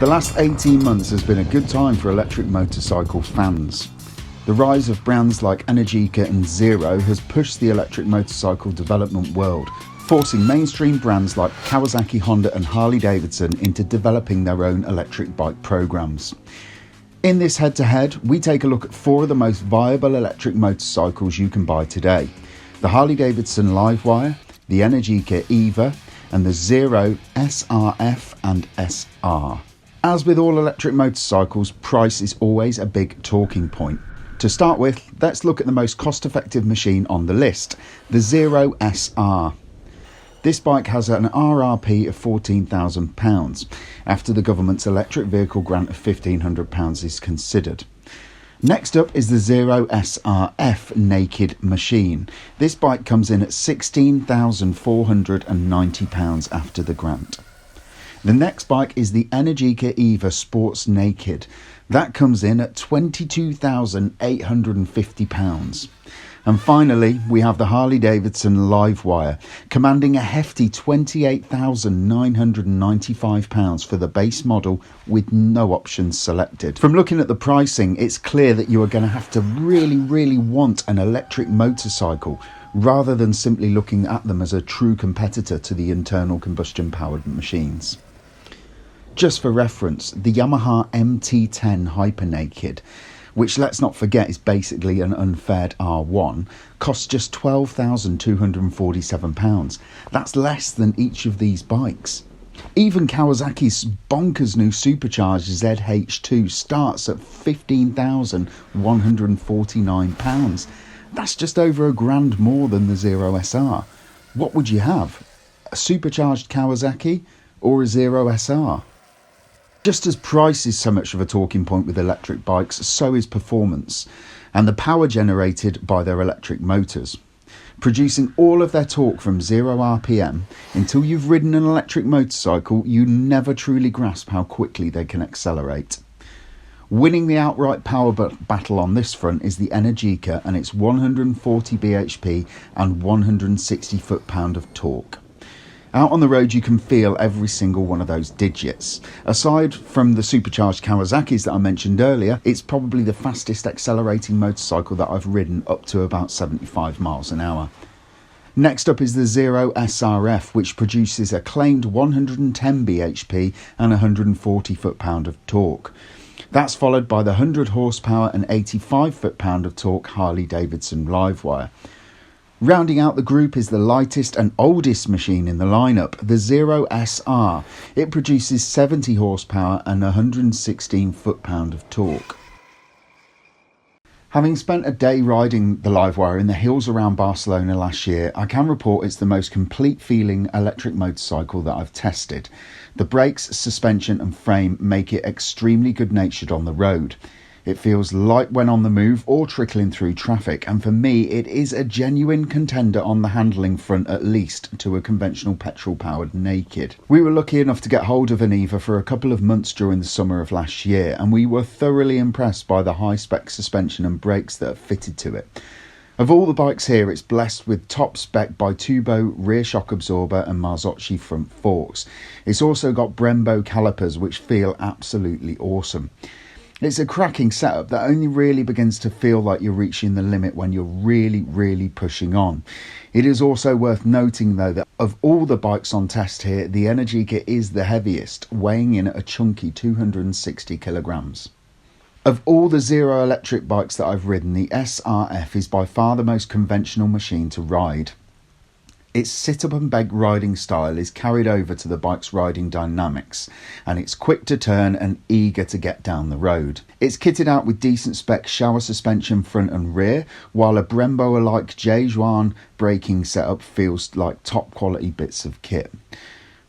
The last 18 months has been a good time for electric motorcycle fans. The rise of brands like Energica and Zero has pushed the electric motorcycle development world, forcing mainstream brands like Kawasaki, Honda and Harley-Davidson into developing their own electric bike programs. In this head-to-head, we take a look at 4 of the most viable electric motorcycles you can buy today: the Harley-Davidson LiveWire, the Energica Eva and the Zero SRF and SR. As with all electric motorcycles, price is always a big talking point. To start with, let's look at the most cost-effective machine on the list, the Zero SR. This bike has an RRP of £14,000 after the government's electric vehicle grant of £1,500 is considered. Next up is the Zero SRF naked machine. This bike comes in at £16,490 after the grant. The next bike is the Energica Eva Sports Naked. That comes in at £22,850. And finally, we have the Harley-Davidson LiveWire, commanding a hefty £28,995 for the base model with no options selected. From looking at the pricing, it's clear that you are going to have to really want an electric motorcycle rather than simply looking at them as a true competitor to the internal combustion powered machines. Just for reference, the Yamaha MT-10 Hyper Naked, which let's not forget is basically an unfaired R1, costs just £12,247. That's less than each of these bikes. Even Kawasaki's bonkers new supercharged ZH2 starts at £15,149. That's just over £1,000 more than the Zero SR. What would you have? A supercharged Kawasaki or a Zero SR? Just as price is so much of a talking point with electric bikes, so is performance and the power generated by their electric motors. Producing all of their torque from 0 RPM, until you've ridden an electric motorcycle, you never truly grasp how quickly they can accelerate. Winning the outright power battle on this front is the Energica and its 140 bhp and 160 foot-pound of torque. Out on the road you can feel every single one of those digits. Aside from the supercharged Kawasaki's that I mentioned earlier, it's probably the fastest accelerating motorcycle that I've ridden, up to about 75 miles an hour. Next up is the Zero SRF, which produces a claimed 110 bhp and 140 foot-pound of torque. That's followed by the 100 horsepower and 85 foot-pound of torque Harley-Davidson LiveWire. Rounding out the group is the lightest and oldest machine in the lineup, the Zero SR. It produces 70 horsepower and 116 foot-pound of torque. Having spent a day riding the LiveWire in the hills around Barcelona last year, I can report it's the most complete feeling electric motorcycle that I've tested. The brakes, suspension and frame make it extremely good-natured on the road. It feels light when on the move or trickling through traffic, and for me it is a genuine contender on the handling front, at least to a conventional petrol powered naked. We were lucky enough to get hold of an Eva for a couple of months during the summer of last year, and we were thoroughly impressed by the high spec suspension and brakes that are fitted to it. Of all the bikes here, it's blessed with top spec Bitubo rear shock absorber and Marzocchi front forks. It's also got Brembo calipers which feel absolutely awesome. It's a cracking setup that only really begins to feel like you're reaching the limit when you're really pushing on. It is also worth noting though that of all the bikes on test here, the Energica is the heaviest, weighing in at a chunky 260 kilograms. Of all the Zero electric bikes that I've ridden, the SRF is by far the most conventional machine to ride. Its sit-up and beg riding style is carried over to the bike's riding dynamics, and it's quick to turn and eager to get down the road. It's kitted out with decent spec shower suspension front and rear, while a Brembo-alike J-Juan braking setup feels like top quality bits of kit.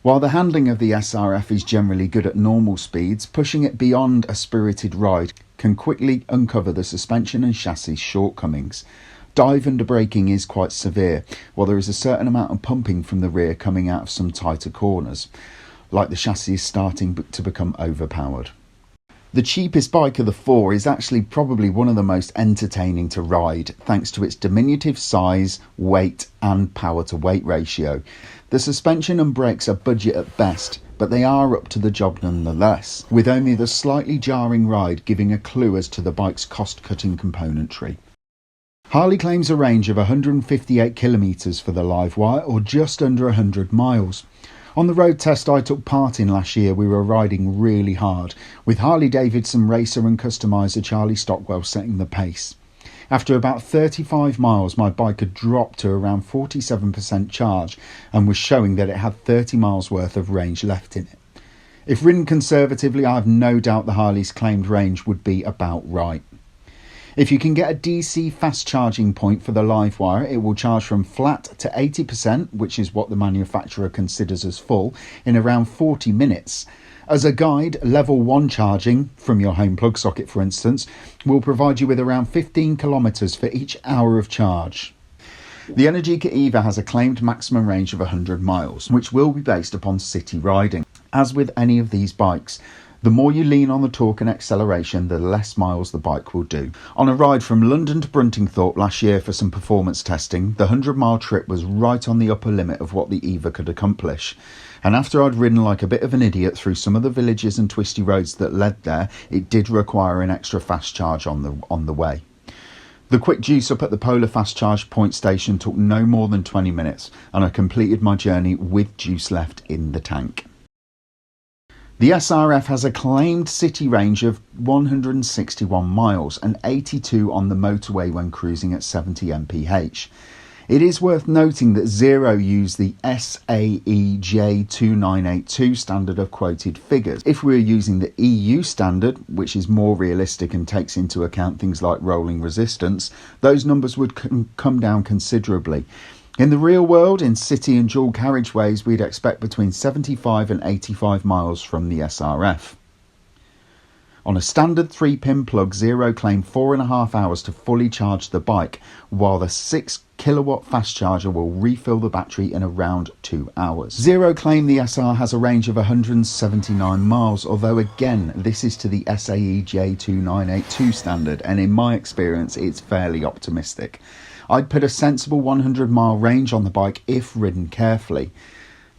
While the handling of the SRF is generally good at normal speeds, pushing it beyond a spirited ride can quickly uncover the suspension and chassis shortcomings. Dive under braking is quite severe, while there is a certain amount of pumping from the rear coming out of some tighter corners, like the chassis is starting to become overpowered. The cheapest bike of the 4 is actually probably one of the most entertaining to ride, thanks to its diminutive size, weight and power to weight ratio. The suspension and brakes are budget at best, but they are up to the job nonetheless, with only the slightly jarring ride giving a clue as to the bike's cost-cutting componentry. Harley claims a range of 158 kilometres for the LiveWire, or just under 100 miles. On the road test I took part in last year, we were riding really hard, with Harley-Davidson racer and customiser Charlie Stockwell setting the pace. After about 35 miles, my bike had dropped to around 47% charge and was showing that it had 30 miles worth of range left in it. If ridden conservatively, I have no doubt the Harley's claimed range would be about right. If you can get a DC fast charging point for the LiveWire, it will charge from flat to 80%, which is what the manufacturer considers as full, in around 40 minutes. As a guide, level 1 charging, from your home plug socket for instance, will provide you with around 15 kilometres for each hour of charge. The Energica Eva has a claimed maximum range of 100 miles, which will be based upon city riding. As with any of these bikes, the more you lean on the torque and acceleration, the less miles the bike will do. On a ride from London to Bruntingthorpe last year for some performance testing, the 100-mile trip was right on the upper limit of what the Eva could accomplish. And after I'd ridden like a bit of an idiot through some of the villages and twisty roads that led there, it did require an extra fast charge on the way. The quick juice up at the Polar Fast Charge point station took no more than 20 minutes, and I completed my journey with juice left in the tank. The SRF has a claimed city range of 161 miles and 82 on the motorway when cruising at 70 mph. It is worth noting that Zero used the SAEJ2982 standard of quoted figures. If we were using the EU standard, which is more realistic and takes into account things like rolling resistance, those numbers would come down considerably. In the real world, in city and dual carriageways, we'd expect between 75 and 85 miles from the SRF. On a standard 3-pin plug, Zero claimed 4.5 hours to fully charge the bike, while the 6 kilowatt fast charger will refill the battery in around 2 hours. Zero claimed the SR has a range of 179 miles, although again, this is to the SAEJ2982 standard, and in my experience, it's fairly optimistic. I'd put a sensible 100-mile range on the bike if ridden carefully.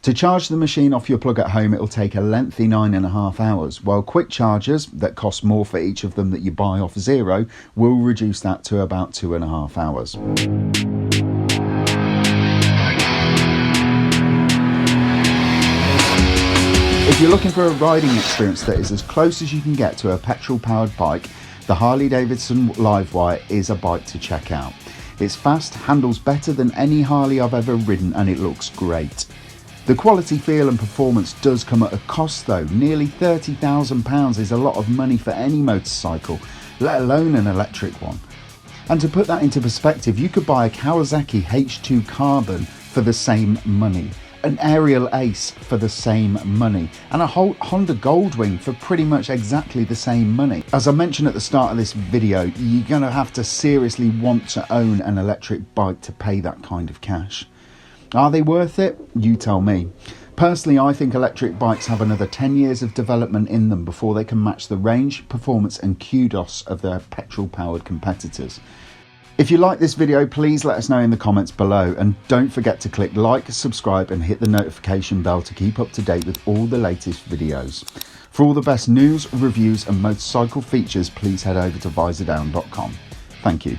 To charge the machine off your plug at home, it'll take a lengthy 9.5 hours, while quick chargers, that cost more for each of them that you buy off Zero, will reduce that to about 2.5 hours. If you're looking for a riding experience that is as close as you can get to a petrol-powered bike, the Harley-Davidson LiveWire is a bike to check out. It's fast, handles better than any Harley I've ever ridden, and it looks great. The quality, feel and performance does come at a cost though. Nearly £30,000 is a lot of money for any motorcycle, let alone an electric one. And to put that into perspective, you could buy a Kawasaki H2 Carbon for the same money, an Aerial Ace for the same money, and a Honda Goldwing for pretty much exactly the same money. As I mentioned at the start of this video, you're going to have to seriously want to own an electric bike to pay that kind of cash. Are they worth it? You tell me. Personally, I think electric bikes have another 10 years of development in them before they can match the range, performance and kudos of their petrol-powered competitors. If you like this video, please let us know in the comments below, and don't forget to click like, subscribe and hit the notification bell to keep up to date with all the latest videos. For all the best news, reviews and motorcycle features, please head over to Visordown.com. Thank you.